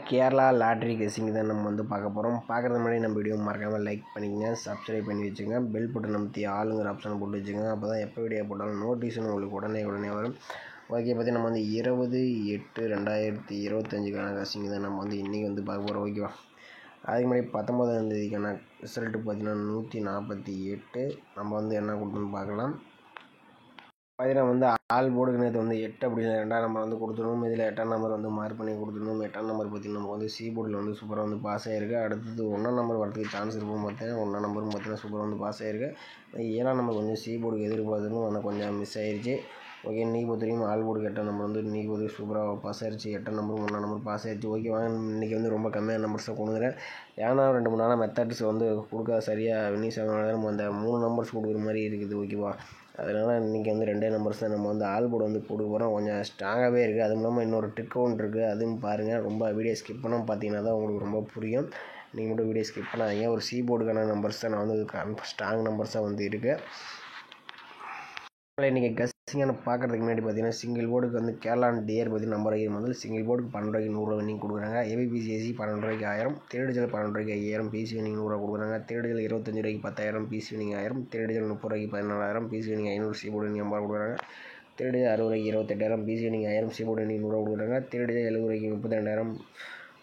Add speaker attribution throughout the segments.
Speaker 1: Kerala lottery guessing தான் நம்ம வந்து பார்க்க போகிறோம். பார்க்குறது முன்னாடி நம்ம வீடியோ மறக்காமல் லைக் பண்ணிக்கங்க, சப்ஸ்கிரைப் பண்ணி வச்சுங்க, பெல் பட்டன் அமைத்தி ஆளுங்கிற ஆப்ஷனை போட்டு வச்சுங்க. அப்போ தான் எப்போ வீடியோ போட்டாலும் நோட்டீஸும் உங்களுக்கு உடனே வரும். ஓகே, பற்றி நம்ம வந்து 20/8/2025க்கான கெஸ்ஸிங் தான் நம்ம வந்து இன்றைக்கி வந்து பார்க்க போகிறோம். ஓகேவா? அதுக்கு முன்னாடி 19ஆம் தேதிக்கான ரிசல்ட்டு பார்த்தீங்கன்னா 148. நம்ம வந்து என்ன கொடுத்துன்னு பார்க்கலாம். பார்த்தீங்கன்னா வந்து ஆல் போர்டுக்கு நேற்று வந்து 8 அப்படின்னு 2ஆம் நம்பர் வந்து கொடுத்துருவோம். இதில் 8ஆம் நம்பர் வந்து மார்க் பண்ணி கொடுத்துருவோம். 8ஆம் நம்பர் பார்த்திங்கன்னா நமக்கு வந்து சி போர்டில் வந்து சூப்பராக வந்து பாஸ் ஆகிருக்கு. அடுத்தது 1ஆம் நம்பர் வரதுக்கு சான்ஸ் இருக்கும். பார்த்தீங்கன்னா 1ஆம் நம்பரும் பார்த்தீங்கன்னா சூப்பராக வந்து பாஸ் ஆகிருக்கு. 7ஆம் நம்பர் கொஞ்சம் சி போர்டுக்கு எதிர்பார்த்துருக்கும், ஆனால் கொஞ்சம் மிஸ் ஆயிடுச்சு. ஓகே, இன்றைக்கி பொறுத்தவரைக்கும் ஆல் போர்டுக்கு 8ஆம் நம்பர் வந்து இன்றைக்கி வந்து சூப்பராக பாஸ் ஆயிடுச்சு. 8ஆம் நம்பரும் 1ஆம் நம்பர் பாஸ் ஆயிடுச்சு. ஓகே, வாங்க இன்றைக்கி வந்து ரொம்ப கம்மியான நம்பர்ஸை கொடுக்குறேன். ஏன்னா 2-3 நாளாக மெத்தட்ஸ் வந்து கொடுக்க சரியாக வினிஸ் ஆகனால நம்ம அந்த 3 நம்பர்ஸ் கொடுக்குற மாதிரி இருக்குது. ஓகேவா? அதனால் இன்றைக்கி வந்து 2 நம்பர்ஸ் தான் நம்ம வந்து ஆல் போர்டு வந்து கொடுக்க போகிறோம். கொஞ்சம் ஸ்ட்ராங்காகவே இருக்குது. அதுவும் இல்லாமல் இன்னொரு ட்ரிக் ஒன்று இருக்குது, அதுவும் பாருங்கள். ரொம்ப வீடியோ ஸ்கிப் பண்ணாமல் பார்த்தீங்கன்னா தான் உங்களுக்கு ரொம்ப புரியும். நீங்கள் மட்டும் வீடியோ ஸ்கிப் பண்ணாதீங்க. ஒரு சி போர்டுக்கான நம்பர்ஸ் தான் நான் வந்து ஸ்ட்ராங் நம்பர்ஸாக வந்து இருக்குது. இன்றைக்கி கெஸ்ஸிங்கான பார்க்குறதுக்கு முன்னாடி பார்த்தீங்கன்னா சிங்கிள் போர்டுக்கு வந்து கேரளா டியர் பார்த்தீங்கன்னா நம்பர் முதல் சிங்கிள் போர்டுக்கு 12 ரூபாய்க்கு 100 ரூபா வின்னிங் கொடுக்குறாங்க. ஏபிபிசிஎஸ்சி 12 ரூபாய்க்கு 1000, தேர்டிஜல் 12 ரூபாய்க்கு 5000 பிசி வின்னிங் 100 ரூபா கொடுக்குறாங்க. தேர்டிஜல் 25 ரூபாய்க்கு 10,000 பிசி வின்னிங் 1000, தேர்டிஜல் 30 ரூபாய்க்கு 14,000 BC winning 500 C board winning 50 கொடுக்குறாங்க. தேர்டிஜல் 60 ரூபாய்க்கு 28,000 BC winning 1000 C board winning 100 ரூபா கொடுக்குறாங்க. தேர்டிஜல் 70 ரூபாய்க்கு 32,000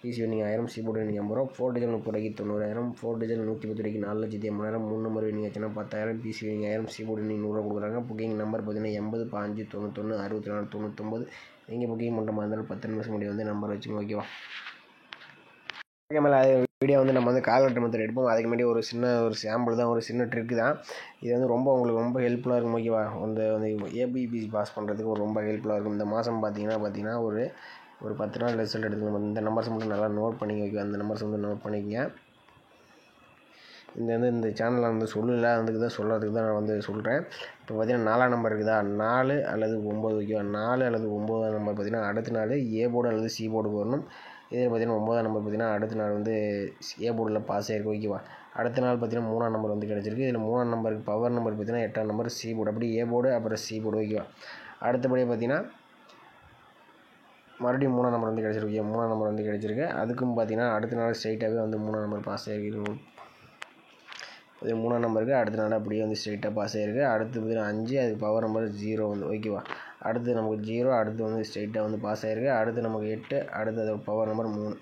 Speaker 1: BC winning 1000 C board winning 50 ரூபா. 4 டிஜல் 30 ரூபாய்க்கு 90,000, 4 டிஜல் 110 ரூபாய்க்கு 4,50,000, 3 நம்பர் வின்னிங் ஆச்சுன்னா 10,000 BC winning 1000 C board winning 100 ரூபா கொடுக்குறாங்க. புக்கிங் நம்பர் பார்த்தீங்கன்னா 80 5 91 64 99. நீங்கள் புக்கிங் பண்ணுற மாதிரி இருந்தாலும் 10 நிமிஷம் முன்னாடி வந்து நம்பர் வச்சுங்க. ஓகேவா? ஓகே, மேலே அது வீடியோ வந்து நம்ம வந்து கால்குலேட்டர் மெத்தட் எடுப்போம். அதுக்கு முன்னாடி ஒரு சாம்பிள் தான், ஒரு சின்ன ட்ரிக்கு தான். இது வந்து உங்களுக்கு ரொம்ப ஹெல்ப்ஃபுல்லாக இருக்கும். ஓகேவா? வந்து ஏபிபிசி பாஸ் பண்ணுறதுக்கு ரொம்ப ஹெல்ப்ஃபுல்லாக இருக்கும். இந்த மாதம் பார்த்தீங்கன்னா ஒரு 10 நாள் ரிசல்ட் எடுத்துக்கலாம். இந்த நம்பர்ஸ் மட்டும் நல்லா நோட் பண்ணிக்க. ஓகே, அந்த நம்பர்ஸ் வந்து நோட் பண்ணிக்கங்க. இந்த சேனலில் வந்து சொல்லலை, அதுக்கு தான் சொல்கிறதுக்கு தான் நான் வந்து சொல்கிறேன். இப்போ பார்த்தீங்கன்னா 4ஆம் நம்பர் இருக்குதா, 4 அல்லது 9. ஓகேவா? 4 அல்லது 9ஆம் நம்பர் பார்த்தீங்கன்னா அடுத்த நாள் ஏ போர்டு அல்லது சி போர்டுக்கு வரணும். இதில் பார்த்தீங்கன்னா 9ஆம் நம்பர் பார்த்தீங்கன்னா அடுத்த நாள் வந்து ஏ போர்டில் பாஸ் ஆகிருக்கு. ஓகேவா? அடுத்த நாள் பார்த்தீங்கன்னா 3ஆம் நம்பர் வந்து கிடச்சிருக்கு. இதில் 3ஆம் நம்பருக்கு பவர் நம்பர் பார்த்தீங்கன்னா 8ஆம் நம்பர் சி போர்டு, அப்படி ஏ போர்டு அப்புறம் சி போர்டு. ஓகேவா? அடுத்தபடியாக பார்த்தீங்கன்னா மறுபடியும் 3ஆம் நம்பர் வந்து கிடச்சிருக்கு. 3ஆம் நம்பர் வந்து கிடச்சிருக்கு. அதுக்கும் பார்த்தீங்கன்னா அடுத்த நாள் ஸ்ட்ரைட்டாகவே வந்து 3ஆம் நம்பர் பாஸ் ஆகிருக்கு. இது 3ஆம் நம்பருக்கு அடுத்த நாள் அப்படியே வந்து ஸ்ட்ரைட்டாக பாஸ் ஆகிருக்கு. அடுத்து பார்த்தீங்கன்னா 5, அதுக்கு பவர் நம்பர் 0 வந்து. ஓகேவா? அடுத்து நமக்கு 0, அடுத்து வந்து ஸ்ட்ரைட்டாக வந்து பாஸ் ஆகிருக்கு. அடுத்து நமக்கு 8, அடுத்து அதோட பவர் நம்பர் 3.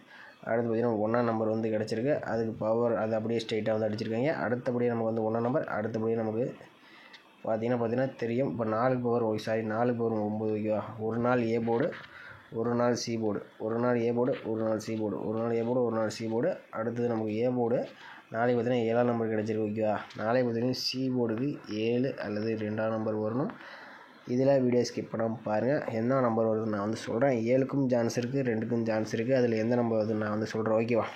Speaker 1: அடுத்து பார்த்தீங்கன்னா 1ஆம் நம்பர் வந்து கிடச்சிருக்கு. அதுக்கு பவர் அது அப்படியே ஸ்ட்ரைட்டாக வந்து அடிச்சிருக்காங்க. அடுத்தபடியே நமக்கு வந்து 1ஆம் நம்பர், அடுத்தபடியே நமக்கு பார்த்தீங்கன்னா தெரியும். இப்போ 4 பவர் 9. ஓகேவா? ஒரு நாள் ஏ போர்டு, ஒரு நாள் சி போர்டு, ஒரு நாள் ஏ போர்டு, ஒரு நாள் சி போர்டு, ஒரு நாள் ஏ போர்டு, ஒரு நாள் சி போர்டு. அடுத்தது நமக்கு ஏ போர்டு நாளைக்கு பார்த்தீங்கன்னா 7ஆம் நம்பர் கிடச்சிருக்கு. ஓகேவா? நாளைக்கு பார்த்தீங்கன்னா சி போர்டுக்கு 7 அல்லது 2ஆம் நம்பர் வரணும். இதில் வீடியோ ஸ்கிப் பண்ணாமல் பாருங்கள். என்ன நம்பர் வருதுன்னு நான் வந்து சொல்கிறேன். 7க்கும் சான்ஸ் இருக்குது, 2க்கும் சான்ஸ் இருக்குது. அதில் எந்த நம்பர் வருதுன்னு நான் வந்து சொல்கிறேன். ஓகேவா?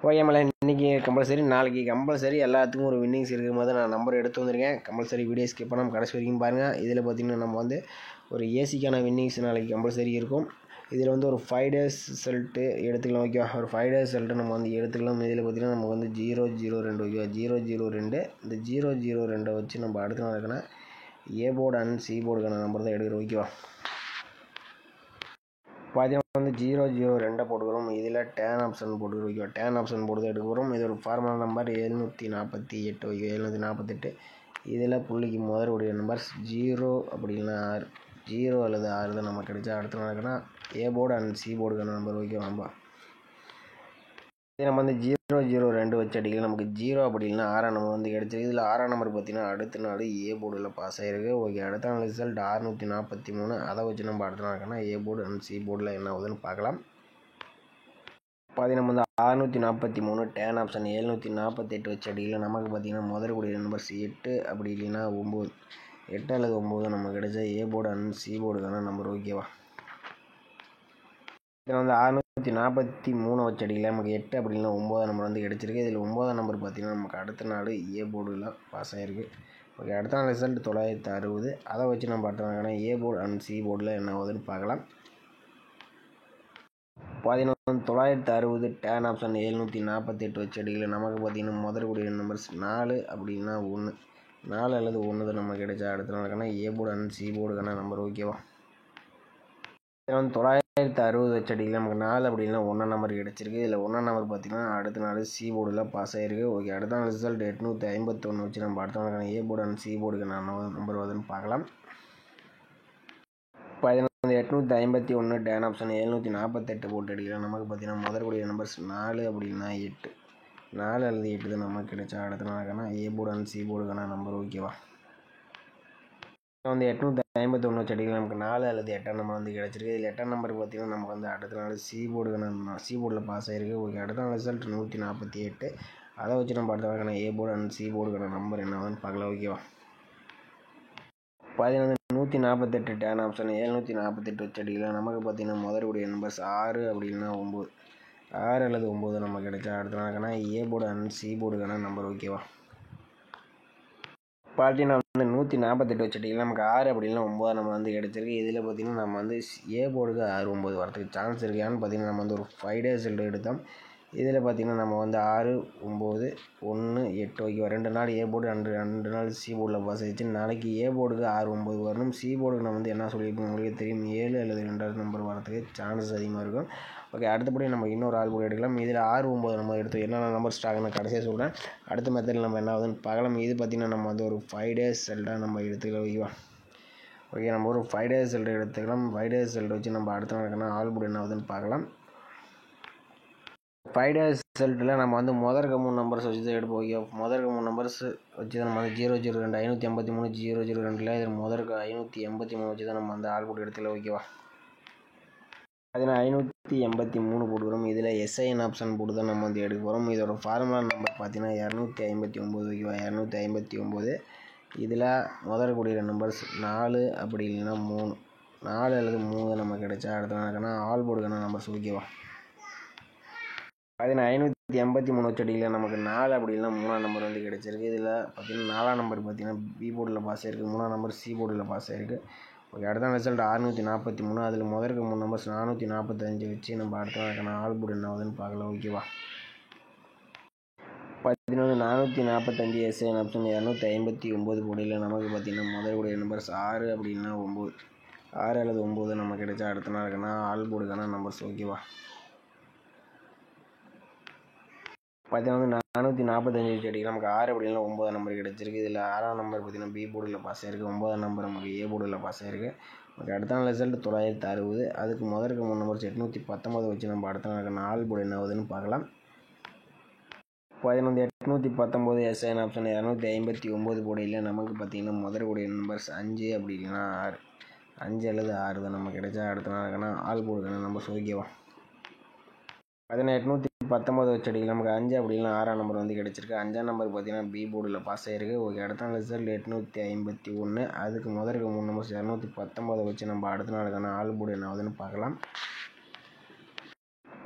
Speaker 1: ஓகே, மேலே இன்றைக்கி கம்பல்சரி, நாளைக்கு கம்பல்சரி எல்லாத்துக்கும் ஒரு வின்னிங்ஸ் இருக்கிற மாதிரி நான் நம்பர் எடுத்து வந்திருக்கேன். கம்பல்சரி வீடியோ ஸ்கிப் பண்ணாமல் கடைசி வரைக்கும் பாருங்கள். இதில் பார்த்திங்கன்னா நம்ம வந்து ஒரு ஏசிக்கான வின்னிங்ஸ் நாளைக்கு கம்பல்சரி இருக்கும். இதில் வந்து ஒரு 5 டேஸ் ரிசல்ட்டு எடுத்துக்கலாம். ஓகேவா? ஒரு 5 டேஸ் ரிசல்ட்டு நம்ம வந்து எடுத்துக்கலாம். இதில் பார்த்திங்கன்னா நமக்கு வந்து 002. ஓகேவா? 002. இந்த 002 வச்சு நம்ம அடுத்த நாள் இருக்குன்னா ஏ போர்டு அண்ட் சி போர்டுக்கான நம்பர் தான் எடுக்கிறோம். ஓகேவா? பார்த்தீங்கன்னா வந்து 002 போட்டுக்கிறோம். இதில் டேன் ஆப்ஷன் போட்டுக்கிறோம். ஓகேவா? டேன் ஆப்ஷன் போட்டு தான் எடுக்கிறோம். இதோட ஃபார்முலா நம்பர் 748. ஓகே, 748. இதில் புள்ளிக்கு முதலுடைய நம்பர்ஸ் 0 அப்படின்னா 0 அல்லது 6 தான் நமக்கு கிடைச்சா அடுத்த நாளுக்குன்னா ஏ போர்டு அண்ட் சி போர்டுக்கான நம்பர். ஓகேவா? நம்ம வந்து 002 வச்சு அடிக்கலாம். நமக்கு 0 அப்படின்னா 6ஆம் நம்பர் வந்து கிடச்சிருக்கு. இதில் 6ஆம் நம்பர் பார்த்தீங்கன்னா அடுத்த நாள் ஏ போர்டில் பாஸ் ஆகிருக்கு. ஓகே, அடுத்த நாள் ரிசல்ட் 643. அதை வச்சு நம்ம அடுத்த நாளுக்குன்னா ஏ போர்டு அண்ட் சி போர்டில் என்ன ஆகுதுன்னு பார்க்கலாம். பார்த்தீங்கன்னா நம்ம வந்து 643 டேன் ஆப்ஷன் 748 வச்சு அடிக்கலாம். நமக்கு பார்த்தீங்கன்னா முதல்கூடிய நம்பர்ஸ் 8 அப்படி இல்லைன்னா 9. 8 அல்லது 9 நமக்கு கிடைச்சா ஏ போர்டு அண்ட் சி போர்டுக்கான நம்பர். ஓகேவா? இதில் வந்து 643 வச்சு அடிக்கலாம். நமக்கு 8 அப்படின்னா 9ஆம் நம்பர் வந்து கிடச்சிருக்கு. இதில் 9ஆம் நம்பர் பார்த்திங்கன்னா நமக்கு அடுத்த நாள் ஏ போர்டில் பாஸ் ஆகிருக்கு. ஓகே, அடுத்த நாள் ரிசல்ட் 960. அதை வச்சு நம்ம அடுத்த நாள் ஏ போர்டு அண்ட் சி போர்டில் என்ன ஆகுதுன்னு பார்க்கலாம். பார்த்தீங்கன்னா 960 டேன் ஆப்ஷன் 748 வச்சு அடிக்கலாம். நமக்கு பார்த்திங்கன்னா முதல்கூடிய நம்பர்ஸ் 4 அப்படின்னா 1. 4 அல்லது 1 தான் நமக்கு கிடைச்சா அடுத்த நாளுக்கான ஏ போர்டு அண்ட் சி போர்டுக்கான நம்பர். ஓகேவா? இதில் வந்து 60 வச்ச அடியில் நமக்கு 4 அப்படின்னா 1 நம்பர் கிடச்சிருக்கு. இதில் 1 நம்பர் பார்த்திங்கன்னா அடுத்த நாள் சி போர்டில் பாஸ் ஆகிருக்கு. ஓகே, அடுத்த நாள் ரிசல்ட் 851 வச்சு நம்ம அடுத்த நாளுக்கான ஏ போர்டு அண்ட் சி போர்டுக்கு நம்பர் வருதுன்னு பார்க்கலாம். 851 டேன் ஆப்ஷன் 748 போட்டு அடிக்கலாம். நமக்கு பார்த்திங்கன்னா முதற்கூடிய நம்பர்ஸ் 4 அப்படின்னா 8, 4 அல்லது 8 தான் நமக்கு கிடைச்சா அடுத்த நாளுக்கான ஏ போர்டு அண்ட் சி போர்டுக்கான நம்பர். ஓகேவா, 851 வச்சு அடிக்கலாம். நமக்கு 4 அல்லது 8 நம்பர் கிடச்சிருக்கு. இதில் 8 நம்பர் பார்த்திங்கன்னா நமக்கு அடுத்த நாள் சி போர்டில் பாஸ் ஆகிருக்கு. ஓகே, அடுத்த நாள் ரிசல்ட் 148. அதை வச்சு நம்ம அடுத்த நாளுக்கான ஏ போர்டு அண்ட் சி போர்டுக்கான நம்பர் என்ன பார்க்கலாம். ஓகேவா, 148 டேன் ஆப்ஷன் 748 வச்சு அடிக்கலாம். நமக்கு பார்த்திங்கன்னா முதற்கூடிய நம்பர்ஸ் 6 அப்படின்னா 9, 6 அல்லது 9 நம்ம கிடைச்சா அடுத்த நாளுக்கான ஏ போர்டு அண்ட் சி போர்டுக்கான நம்பர். ஓகேவா, பார்த்தீங்கன்னா 148 வச்சு அடிக்கலாம். நமக்கு 6 அப்படின்னா 9 நம்ம கிடச்சிருக்கு. இதில் பார்த்திங்கன்னா நம்ம ஏ போர்டுக்கு 6, 9 வரதுக்கு சான்ஸ் இருக்குது. ஏன்னு பார்த்திங்கன்னா நம்ம ஒரு 5 டேஸ் எடுத்தோம். இதில் பார்த்திங்கன்னா நம்ம 6, 9, 1, 8 ஓகேவா, 2 நாள் ஏ போர்டு அண்ட் 2 நாள் சி போர்டில் பாஸ் ஆகிடுச்சு. நாளைக்கு ஏ போர்டுக்கு 6, 9 வரணும். சி போர்டுக்கு நம்ம என்ன சொல்லியிருப்போம் உங்களுக்கு தெரியும், 7 அல்லது 2வது நம்பர் வரதுக்கு சான்சஸ் அதிகமாக இருக்கும். ஓகே, அடுத்தபடி நம்ம இன்னொரு ஆள் போர்டு எடுக்கலாம். இதில் 6, 9 நம்ம எடுத்து என்னென்ன நம்பர் ஸ்டாக்னு கடைசியாக சொல்கிறேன். அடுத்த மெத்தடில் நம்ம என்ன ஆகுதுன்னு பார்க்கலாம். இது பார்த்திங்கன்னா நம்ம ஒரு 5 டேஸ் ரிசல்ட்டாக நம்ம எடுத்துக்கலாம். ஓகேவா, ஓகே, நம்ம ஒரு 5 டேஸ் ரிசல்ட் எடுத்துக்கலாம். 5 டேஸ் ரிசல்ட் வச்சு நம்ம அடுத்த நாளுக்கான ஆள் போர்டு என்ன ஆகுதுன்னு பார்க்கலாம். 5 டேஸ் ரிசல்ட்டில் நம்ம முதற்கு 3 நம்பர்ஸ் வச்சு தான் எடுப்போம். ஓகே, முதற்கு 3 நம்பர்ஸ் வச்சு தான் நம்ம 002 583 002 இதில் முதற்கு 583 வச்சு தான் நம்ம ஆள் போட்டு எடுத்துக்கலாம். ஓகேவா, அதில் 583 போட்டுக்கிறோம். இதில் எஸ்ஐஎன் ஆப்ஷன் போட்டு தான் நம்ம எடுக்க போகிறோம். இதோட ஃபார்முலா நம்பர் பார்த்தீங்கன்னா 259. ஓகேவா, 259. இதில் முதற்கூடிய நம்பர்ஸ் 4 அப்படி இல்லைன்னா 3, 4 அல்லது 3 நம்ம கிடைச்சா அடுத்த நாளுக்கான ஆல் போர்டுக்கான நம்பர்ஸ். ஓகேவா, 583 வச்சு அடியில் நமக்கு 4 அப்படி இல்லைனா 3ஆம் நம்பர் கிடச்சிருக்கு. இதில் பார்த்திங்கன்னா 4ஆம் நம்பர் பார்த்திங்கன்னா பி போர்டில் பாஸ் ஆகிருக்கு. 3ஆம் நம்பர் சி போர்டில் பாஸ் ஆகிருக்கு. ஓகே, அடுத்த ரிசல்ட் 643. அதில் முதற்கு 3 நம்பர்ஸ் 445 வச்சு நம்ம அடுத்த நாளுக்கான ஆல் போர்டு என்ன ஆகுதுன்னு பார்க்கலாம். ஓகேவா, 445 எஸ்ஐஎன் ஆப்ஷன் 259 போர்டில் நமக்கு பார்த்திங்கன்னா முதற்கூடிய நம்பர்ஸ் 6 அப்படின்னா 9, 6 அல்லது 9 நம்ம கிடைச்சா அடுத்த நாளுக்கான ஆல் போர்டுக்கான நம்பர்ஸ். ஓகேவா, 445 வச்சு அடிக்கலாம். நமக்கு 6 அப்படின்னா 9ஆம் நம்பர் கிடச்சிருக்கு. இதில் 6ஆம் நம்பர் பார்த்திங்கன்னா பி போர்டில் பாஸ் ஆகிருக்கு. 9ஆம் நம்பர் நமக்கு ஏ போர்டில் பாஸ் ஆகிருக்கு. ஓகே, அடுத்த நாள் ரிசல்ட் 960. அதுக்கு முதற்கு 3 நம்பர்ஸ் 819 வச்சு நம்ம அடுத்த நாளுக்கான ஆல் போர்டு என்ன ஆகுதுன்னு பார்க்கலாம். 819 எஸ்ஐஎன் ஆப்ஷன் 259 போர்டில் நமக்கு பார்த்திங்கன்னா முதற்கூடிய நம்பர்ஸ் 5 அப்படி இல்லைன்னா 6, 5 அல்லது 6 தான் நம்ம கிடைச்சா அடுத்த நாளுக்கான ஆல் போர்டுக்கான நம்பர்ஸ். ஓகேவா, 819 வச்சு அடிக்கலாம். நமக்கு 5 அப்படி இல்லைனா 6ஆம் நம்பர் கிடச்சிருக்கு. 5ஆம் நம்பர் பார்த்திங்கன்னா பி போர்டில் பாஸ் ஆகிருக்கு. ஓகே, அடுத்த நாள் ரிசல்ட் 851. அதுக்கு முதற்கு 3 நம்பர்ஸ் 219 வச்சு நம்ம அடுத்த நாளுக்கான ஆல் போர்டு என்ன ஆகுதுன்னு பார்க்கலாம்.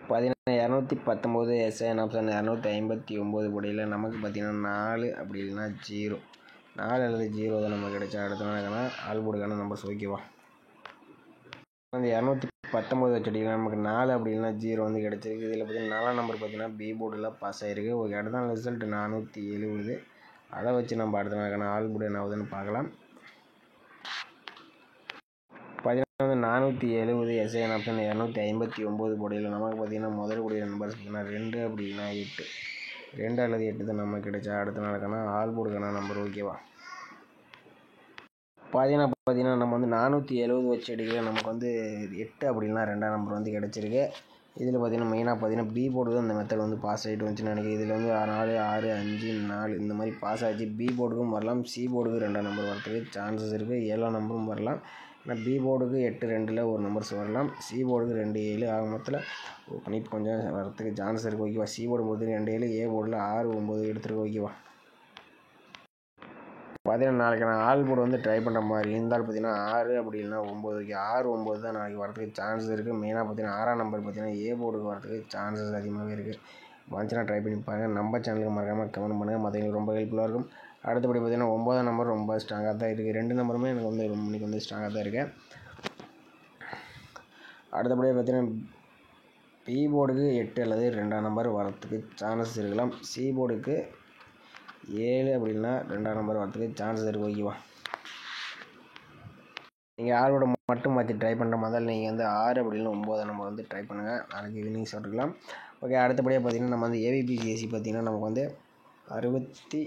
Speaker 1: 219 எஸ்ஐஎன் ஆப்ஷன் 259 போர்டில் நமக்கு பார்த்திங்கன்னா 4 அப்படி இல்லைனா 0, 4 அல்லது 0 தான் நம்ம கிடைச்சா அடுத்த நாளுக்கான ஆல் போர்டுக்கான நம்பர்ஸ். ஓகேவா, 219 வச்சு அடிக்கலாம். நமக்கு 4 அப்படி இல்லைனா 0 கிடச்சிருக்கு. இதில் பார்த்திங்கன்னா 4ஆம் நம்பர் பார்த்திங்கன்னா பி போர்டில் பாஸ் ஆகிருக்கு. ஓகே, அடுத்த நாள் ரிசல்ட் 470. அதை வச்சு நம்ம அடுத்த நாளுக்கான ஆல் போர்டு என்ன ஆகுதுன்னு பார்க்கலாம். 470 எஸ்ஐஎன் ஆப்ஷன் 259 போர்டில் நமக்கு பார்த்திங்கன்னா முதற்கூடிய நம்பர்ஸ் பார்த்திங்கன்னா 2 அப்படி இல்லைனா 8, 2 அல்லது 8 தான் நம்ம கிடைச்சா அடுத்த நாளுக்கான ஆல் போர்டுக்கான நம்பர். ஓகேவா, பார்த்தீங்கன்னா நம்ம 470 வச்சு அடிக்கலாம். நமக்கு 8 அப்படின்னா 2ஆம் நம்பர் கிடச்சிருக்கு. இதில் பார்த்திங்கன்னா மெயினாக பி போர்டு தான் இந்த மெத்தட் பாஸ் ஆகிட்டு வந்துச்சுன்னு நினைக்கிறேன். இதில் 4, 6, 5, 4 இந்த மாதிரி பாஸ் ஆச்சு. பி போர்டுக்கும் வரலாம், சி போர்டுக்கு 2ஆம் நம்பர் வரதுக்கு சான்சஸ் இருக்குது. 7ஆம் நம்பரும் வரலாம். ஆனால் பி போர்டுக்கு 8, 2ல் ஒரு நம்பர்ஸ் வரலாம். சி போர்டுக்கு 2, 7 ஆக மொத்தத்தில் கணிப்பு கொஞ்சம் வரத்துக்கு சான்ஸ் இருக்குது. ஓகேவா, சி போர்டு பொறுத்து 2, 7, ஏ போர்டில் 6, 9 எடுத்துருக்கு. ஓகேவா, பார்த்தீங்கன்னா நாளைக்கு நான் ஆல் போர்டு ட்ரை பண்ணுற மாதிரி இருந்தால் பார்த்திங்கன்னா 6 அப்படி இல்லைனா 9. 6, 9 தான் நாளைக்கு வரதுக்கு சான்சஸ் இருக்குது. மெயினாக பார்த்திங்கன்னா 6ஆம் நம்பர் பார்த்திங்கன்னா ஏ போர்டுக்கு வரதுக்கு சான்சஸ் அதிகமாகவே இருக்குது. வந்துச்சுன்னா ட்ரை பண்ணி பாருங்கள். நம்ம சேனலுக்கு மறக்காமல் கமெண்ட் பண்ணுங்கள். மற்றவங்களுக்கு ரொம்ப ஹெல்ப்ஃபுல்லாக இருக்கும். அடுத்தபடி பார்த்திங்கன்னா 9ஆம் நம்பர் ரொம்ப ஸ்ட்ராங்காக தான் இருக்குது. 2 நம்பருமே எனக்கு இன்னைக்கு ஸ்ட்ராங்காக தான் இருக்குது. அடுத்தபடியாக பார்த்திங்கன்னா பி போர்டுக்கு 8 அல்லது 2ஆம் நம்பர் வரத்துக்கு சான்சஸ் இருக்கலாம். சி போர்டுக்கு 7 அப்படி இல்லைனா 2ஆம் நம்பர் வரத்துக்கு சான்சஸ் இருக்குது. ஓகேவா, நீங்கள் ஆளோட மட்டும் மாற்றி ட்ரை பண்ணுற மாதிரி நீங்கள் வந்து 6 அப்படி இல்லை 9 நம்ம வந்து ட்ரை பண்ணுங்கள். நாளைக்கு வின்னிங் சாப்பிட்டுக்கலாம். ஓகே, அடுத்தபடியாக பார்த்திங்கன்னா நம்ம வந்து ஏவிபிசிஎஸ்சி பார்த்திங்கன்னா நமக்கு வந்து 60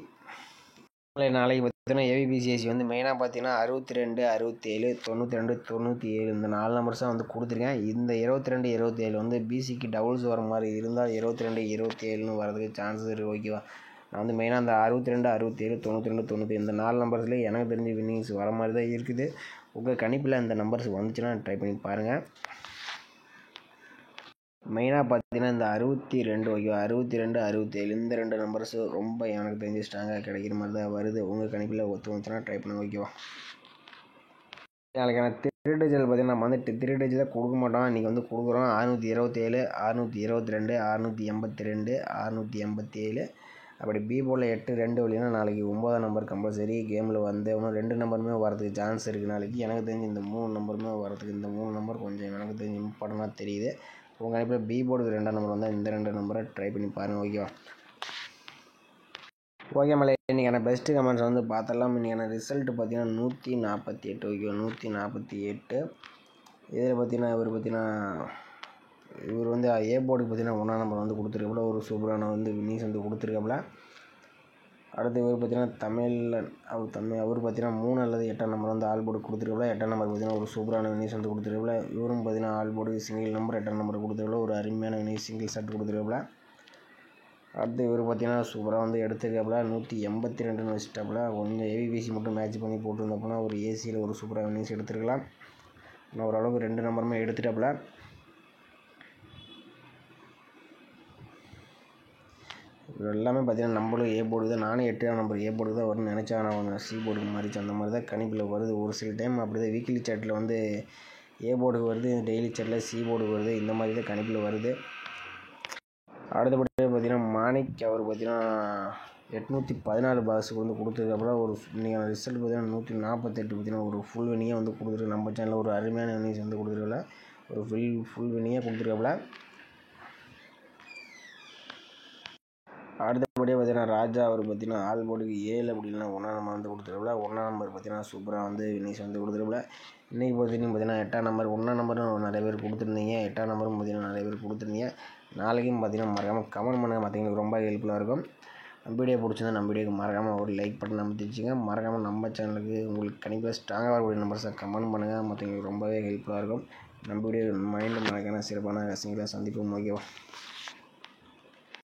Speaker 1: நாளைக்கு பார்த்தீங்கன்னா ஏவிபிசிஎஸ்சி வந்து மெயினாக பார்த்தீங்கன்னா 62, 67, 92, 97 இந்த 4 நம்பர்ஸாக வந்து கொடுத்துருக்கேன். இந்த 22, 27 வந்து பிசிக்கு டபுள்ஸ் வர மாதிரி இருந்தால் 22, 27ன்னு வரதுக்கு சான்சஸ் இருக்குது. ஓகேவா? நான் வந்து மெயினாக அந்த 62, 67, 92, 90 இந்த 4 நம்பர்ஸ்லேயே எனக்கு தெரிஞ்ச வின்னிங்ஸ் வர மாதிரி தான் இருக்குது. உங்கள் கணிப்பில் இந்த நம்பர்ஸ் வந்துச்சுன்னா ட்ரை பண்ணி பாருங்கள். மெயினாக பார்த்தீங்கன்னா இந்த 62 ஓகேவா, 62, 67 இந்த 2 நம்பர்ஸ் ரொம்ப எனக்கு தெரிஞ்சு ஸ்ட்ராங்காக கிடைக்கிற மாதிரி தான் வருது. உங்கள் கணிப்பில் ஒத்து வந்துச்சுன்னா ட்ரை பண்ணுங்கள். ஓகேவா? நாளைக்கான திருடிஜில் பார்த்தீங்கன்னா நம்ம வந்து திருடிஜில் கொடுக்க மாட்டோம். இன்றைக்கி வந்து கொடுக்குறோம் 627, 622, 682, 687. அப்படி பி போல் 8, 2 வழினா நாளைக்கு 9 நம்பர் கம்பல்சரி கேமில் வந்து இன்னும் 2 நம்பருமே வரதுக்கு சான்ஸ் இருக்குது. நாளைக்கு எனக்கு தெரிஞ்சு இந்த 3 நம்பருமே வரதுக்கு இந்த 3 நம்பர் கொஞ்சம் எனக்கு தெரிஞ்சு இம்பார்ட்டண்ட்டாக தெரியுது. உங்கள் கணிப்பில் பி போர்டுக்கு 2ஆம் நம்பர் வந்தால் இந்த 2 நம்பரை ட்ரை பண்ணி பாருங்கள். ஓகேவா? ஓகே மலை, இன்றைக்கான பெஸ்ட்டு கமெண்ட்ஸ் வந்து பார்த்தலாம். இன்றைக்கான ரிசல்ட்டு பார்த்தீங்கன்னா 148. ஓகே, 148. இதில் பார்த்தீங்கன்னா இவர் வந்து ஏ போர்டுக்கு பார்த்தீங்கன்னா 1ஆம் நம்பர் வந்து கொடுத்துருக்காப்புல. ஒரு சூப்பரான வந்து வின்னிங்ஸ் வந்து கொடுத்துருக்காப்புல. அடுத்து இவர் பார்த்தீங்கன்னா அவர் பார்த்தீங்கன்னா 3 அல்லது 8ஆம் நம்பர் வந்து ஆல் போர்டு கொடுத்துருக்காப்புல. 8ஆம் நம்பர் பார்த்தீங்கன்னா ஒரு சூப்பரான வின்னிங்ஸ் வந்து கொடுத்துருக்காப்புல. இவரும் பார்த்தீங்கன்னா ஆல் போர்டு சிங்கிள் நம்பர் 8ஆம் நம்பர் கொடுத்துருக்காப்புல. ஒரு அருமையான வின்னிங்ஸ் சிங்கிள் ஷாட் கொடுத்துருக்காப்புல. அடுத்து இவர் பார்த்தீங்கன்னா சூப்பராக வந்து எடுத்துருக்காப்புல. 182ன்னு வச்சுட்டாப்புல. கொஞ்சம் ஏவிபிசி மட்டும் மேட்ச் பண்ணி போட்டுருந்தப்போனா ஒரு ஏசியில் ஒரு சூப்பராக வின்னிங்ஸ் எடுத்துருக்கலாம். ஆனால் ஓரளவுக்கு 2 நம்பருமே எடுத்துட்டாப்புல. எல்லாமே பார்த்தீங்கன்னா நம்மளும் ஏ போர்டு தான். நானும் 8ஆம் நம்பர் ஏ போர்டு தான் வரும்னு நினச்சா, நான் சி போர்டுக்கு மாறிச்சு. அந்த மாதிரி தான் கணிப்பில் வருது. ஒரு சில டைம் அப்படி தான் வீக்லி சாட்டில் வந்து ஏ போர்டுக்கு வருது, டெய்லி சாட்டில் சி போர்டுக்கு வருது. இந்த மாதிரி தான் கணிப்பில் வருது. அடுத்தபடி பார்த்தீங்கன்னா மாணிக் அவர் பார்த்தீங்கன்னா 814 பாக்ஸுக்கு வந்து கொடுத்துருக்காப்புல. ஒரு இன்றைக்கான ரிசல்ட் பார்த்தீங்கன்னா 148 பார்த்தீங்கன்னா ஒரு ஃபுல் வினியே வந்து கொடுத்துருக்கு. நம்ம சேனலில் ஒரு அருமையான வினிங்ஸ் வந்து கொடுத்துருக்காப்புல. ஒரு ஃபுல் வினியே கொடுத்துருக்காப்புல. அடுத்தபடியாக பார்த்தீங்கன்னா ராஜா அவர் பார்த்தீங்கன்னா ஆல் போர்டுக்கு 7 அப்படி இல்லைனா 1ஆம் நம்பர் வந்து கொடுத்துருக்காப்புல. 1ஆம் நம்பர் பார்த்தீங்கன்னா சூப்பராக வந்து வின்னிங்ஸ் வந்து கொடுத்துருக்காப்புல. இன்றைக்கி பார்த்தீங்கன்னா 8ஆம் நம்பர் 1ஆம் நம்பரும் நிறைய பேர் கொடுத்துருந்தீங்க. 8ஆம் நம்பரும் பார்த்தீங்கன்னா நிறைய பேர் கொடுத்துருந்தீங்க. நாளைக்கும் பார்த்தீங்கன்னா மறக்காமல் கமெண்ட் பண்ணுங்கள். மற்றவங்களுக்கு ரொம்ப ஹெல்ப்ஃபுல்லாக இருக்கும். நம்ம வீடியோ பிடிச்சிருந்தா நம்ம வீடியோக்கு மறக்காமல் ஒரு லைக் பட்டன் அமைச்சிங்க. மறக்காமல் நம்ம சேனலுக்கு உங்களுக்கு கண்டிப்பாக ஸ்ட்ராங்காக வரக்கூடிய நம்பர்ஸை கமெண்ட் பண்ணுங்கள். மற்றவங்களுக்கு ரொம்பவே ஹெல்ப்ஃபுல்லாக இருக்கும். நம்ம வீடியோ மைண்டு மறக்கான சிறப்பான ரசிகர்களை சந்திப்போம். ஓகேவா?